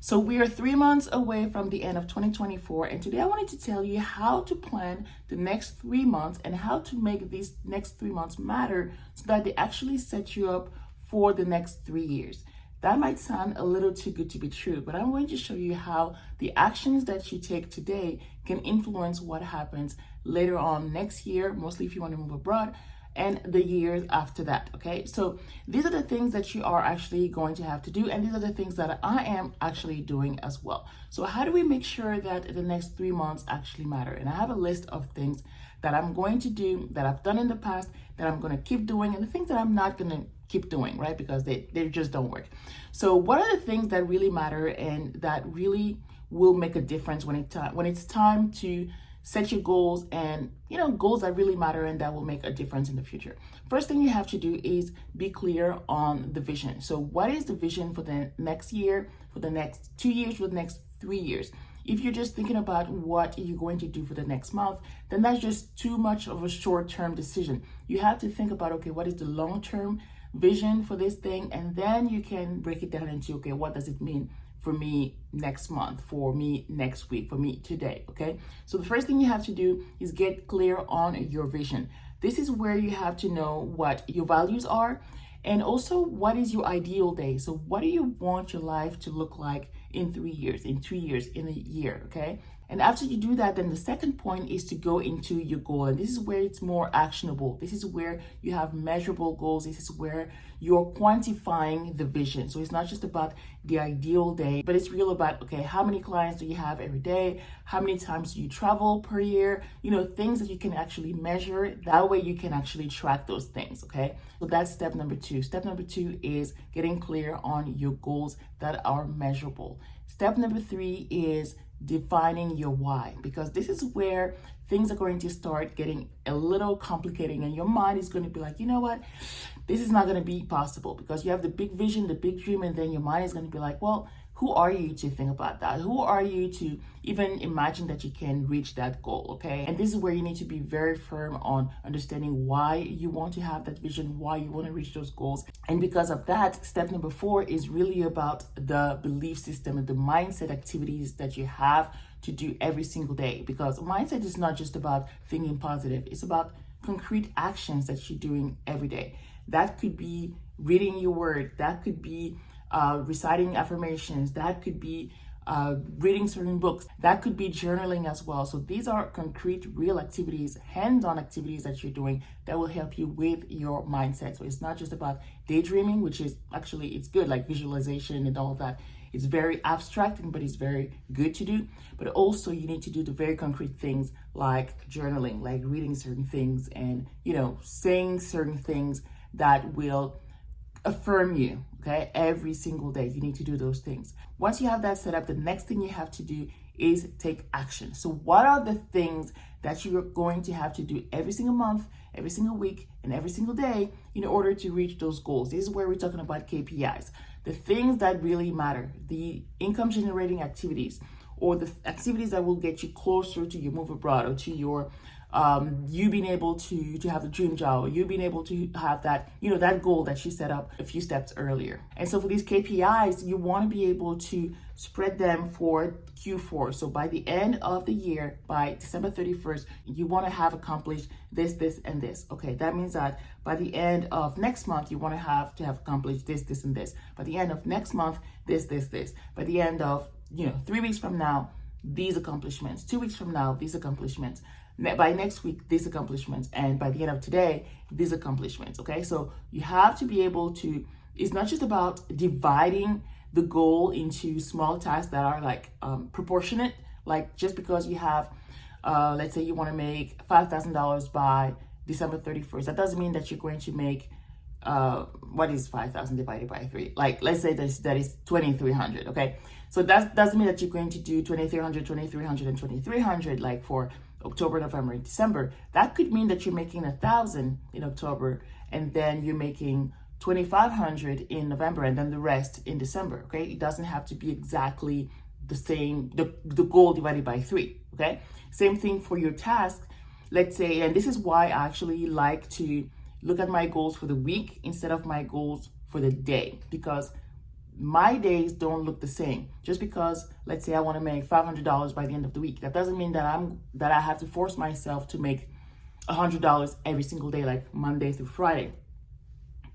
So we are 3 months away from the end of 2024, and today I wanted to tell you how to plan the next 3 months and how to make these next 3 months matter so that they actually set you up for the next 3 years. That might sound a little too good to be true, but I'm going to show you how the actions that you take today can influence what happens later on next year, mostly if you want to move abroad, and the years after that. Okay, so these are the things that you are actually going to have to do, and these are the things that I am actually doing as well. So how do we make sure that the next 3 months actually matter? And I have a list of things that I'm going to do, that I've done in the past, that I'm going to keep doing, and the things that I'm not going to keep doing, right? Because they just don't work. So what are the things that really matter and that really will make a difference when it's time to set your goals, and goals that really matter and that will make a difference in the future? First thing you have to do is be clear on the vision. So what is the vision for the next year, for the next 2 years, for the next 3 years? If you're just thinking about what you're going to do for the next month, then that's just too much of a short-term decision. You have to think about, okay, what is the long-term vision for this thing? And then you can break it down into, okay, what does it mean for me next month, for me next week, for me today? Okay, so the first thing you have to do is get clear on your vision. This is where you have to know what your values are, and also what is your ideal day. So what do you want your life to look like in 3 years, in 2 years, in a year? Okay, and after you do that, then the second point is to go into your goal. And this is where it's more actionable. This is where you have measurable goals. This is where you're quantifying the vision. So it's not just about the ideal day, but it's real about, okay, how many clients do you have every day? How many times do you travel per year? Things that you can actually measure. That way you can actually track those things, okay? So that's step number 2. Step number 2 is getting clear on your goals that are measurable. Step number 3 is defining your why, because this is where things are going to start getting a little complicated, and your mind is going to be like, you know what, this is not going to be possible, because you have the big vision, the big dream, and then your mind is going to be like, well, who are you to think about that? Who are you to even imagine that you can reach that goal? Okay, and this is where you need to be very firm on understanding why you want to have that vision, why you want to reach those goals. And because of that, step number 4 is really about the belief system and the mindset activities that you have to do every single day, because mindset is not just about thinking positive, it's about concrete actions that you're doing every day. That could be reading your word, that could be reciting affirmations, that could be reading certain books, that could be journaling as well. So these are concrete, real activities, hands-on activities that you're doing that will help you with your mindset. So it's not just about daydreaming, which is actually, it's good, like visualization and all of that. It's very abstract, but it's very good to do. But also you need to do the very concrete things like journaling, like reading certain things, and saying certain things that will affirm you, okay? Every single day you need to do those things. Once you have that set up, the next thing you have to do is take action. So what are the things that you are going to have to do every single month, every single week, and every single day in order to reach those goals? This is where we're talking about KPIs, the things that really matter, the income generating activities, or the activities that will get you closer to your move abroad, or to your you being able to have a dream job, or you being able to have that, that goal that you set up a few steps earlier. And so for these KPIs, you want to be able to spread them for Q4. So by the end of the year, by December 31st, you want to have accomplished this, and this. Okay, that means that by the end of next month, you want to have accomplished this, and this. By the end of next month, this. By the end of 3 weeks from now, these accomplishments. 2 weeks from now, these accomplishments. By next week, these accomplishments. And by the end of today, these accomplishments. Okay, so you have to be able to, it's not just about dividing the goal into small tasks that are like proportionate. Like just because you have, let's say you want to make $5,000 by December 31st, that doesn't mean that you're going to make what is 5,000 divided by 3? Like, let's say that is 2,300. Okay, so that doesn't mean that you're going to do 2,300, 2,300, and 2,300 like for October, November, and December. That could mean that you're making 1,000 in October, and then you're making 2,500 in November, and then the rest in December. Okay, it doesn't have to be exactly the same, the goal divided by 3. Okay, same thing for your task. Let's say, and this is why I actually like to look at my goals for the week instead of my goals for the day, because my days don't look the same. Just because, let's say I want to make $500 by the end of the week, that doesn't mean that I have to force myself to make $100 every single day, like Monday through Friday.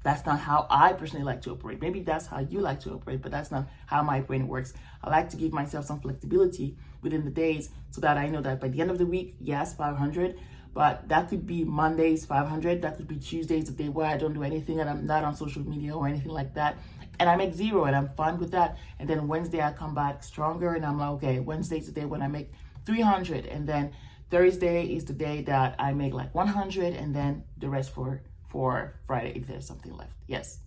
That's not how I personally like to operate. Maybe that's how you like to operate, but that's not how my brain works. I like to give myself some flexibility within the days so that I know that by the end of the week, yes, 500, but that could be Mondays, 500. That could be Tuesdays, the day where I don't do anything and I'm not on social media or anything like that. And I make 0 and I'm fine with that. And then Wednesday, I come back stronger and I'm like, okay, Wednesday's the day when I make 300. And then Thursday is the day that I make like 100, and then the rest for Friday, if there's something left. Yes,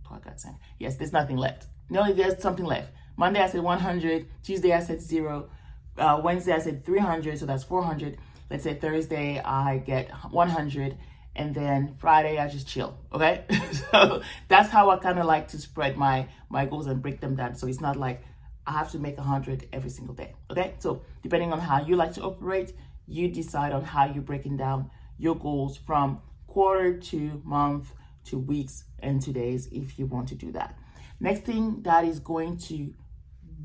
God saying. Yes, there's nothing left. No, there's something left. Monday I said 100. Tuesday I said 0. Wednesday I said 300, so that's 400. Let's say Thursday I get 100, and then Friday I just chill. Okay, so that's how I kind of like to spread my goals and break them down. So it's not like I have to make 100 every single day. Okay, so depending on how you like to operate, you decide on how you're breaking down your goals from quarter to month to weeks and to days if you want to do that. Next thing that is going to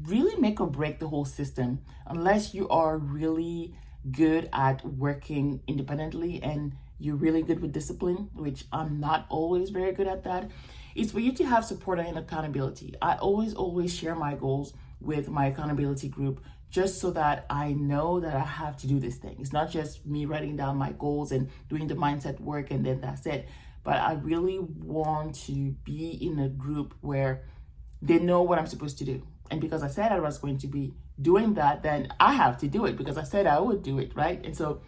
really make or break the whole system, unless you are really good at working independently and you're really good with discipline, which I'm not always very good at that, is for you to have support and accountability. I always share my goals with my accountability group, just so that I know that I have to do this thing. It's not just me writing down my goals and doing the mindset work and then that's it. But I really want to be in a group where they know what I'm supposed to do. And because I said I was going to be doing that, then I have to do it because I said I would do it, right? And so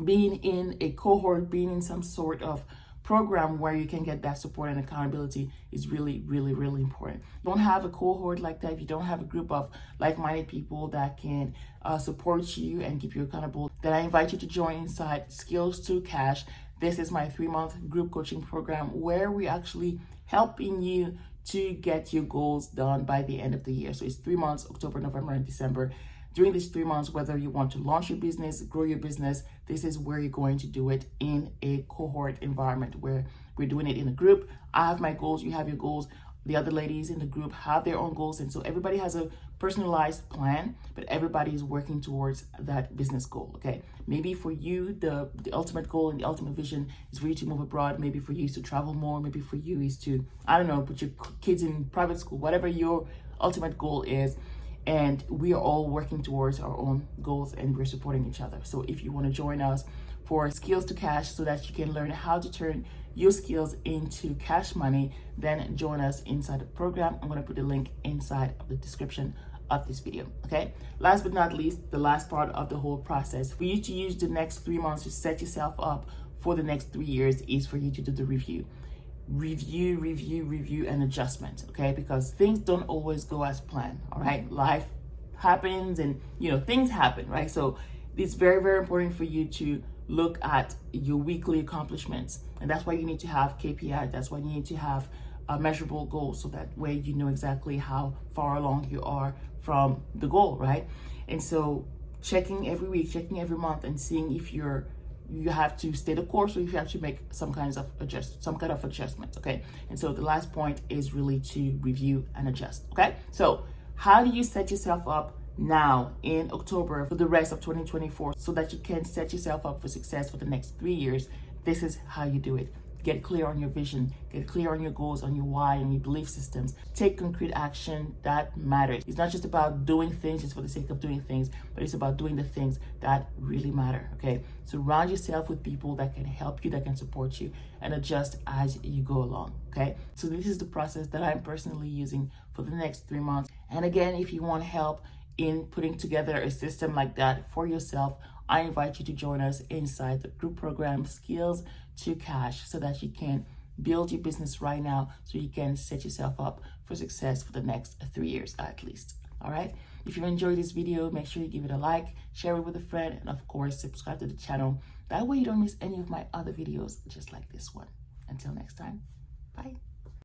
being in a cohort, being in some sort of program where you can get that support and accountability is really, really, really important. You don't have a cohort like that, if you don't have a group of like-minded people that can support you and keep you accountable, then I invite you to join inside Skills to Cash. This is my 3-month group coaching program where we actually helping you to get your goals done by the end of the year. So it's 3 months, October, November, and December. During these 3 months, whether you want to launch your business, grow your business, this is where you're going to do it in a cohort environment where we're doing it in a group. I have my goals, you have your goals. The other ladies in the group have their own goals. And so everybody has a personalized plan, but everybody is working towards that business goal, okay? Maybe for you, the ultimate goal and the ultimate vision is for you to move abroad. Maybe for you is to travel more. Maybe for you is to, I don't know, put your kids in private school, whatever your ultimate goal is. And we are all working towards our own goals and we're supporting each other. So if you want to join us for Skills to Cash so that you can learn how to turn your skills into cash money, then join us inside the program. I'm going to put the link inside of the description of this video. Okay. Last but not least, the last part of the whole process for you to use the next 3 months to set yourself up for the next 3 years is for you to do the review, and adjustment. Okay, because things don't always go as planned. All right, life happens and things happen, right? So it's very, very important for you to look at your weekly accomplishments, and that's why you need to have KPI. That's why you need to have measurable goals, so that way you know exactly how far along you are from the goal, right? And so checking every week, checking every month, and seeing if you have to stay the course or if you have to make some kind of adjustment, okay? And so the last point is really to review and adjust, okay? So how do you set yourself up now in October for the rest of 2024 so that you can set yourself up for success for the next 3 years? This is how you do it. Get clear on your vision, get clear on your goals, on your why, and your belief systems. Take concrete action that matters. It's not just about doing things just for the sake of doing things, but it's about doing the things that really matter, okay? Surround yourself with people that can help you, that can support you, and adjust as you go along, okay? So this is the process that I'm personally using for the next 3 months. And again, if you want help in putting together a system like that for yourself, I invite you to join us inside the group program Skills to Cash so that you can build your business right now, so you can set yourself up for success for the next 3 years at least. All right. If you enjoyed this video, make sure you give it a like, share it with a friend, and of course, subscribe to the channel. That way you don't miss any of my other videos just like this one. Until next time, bye.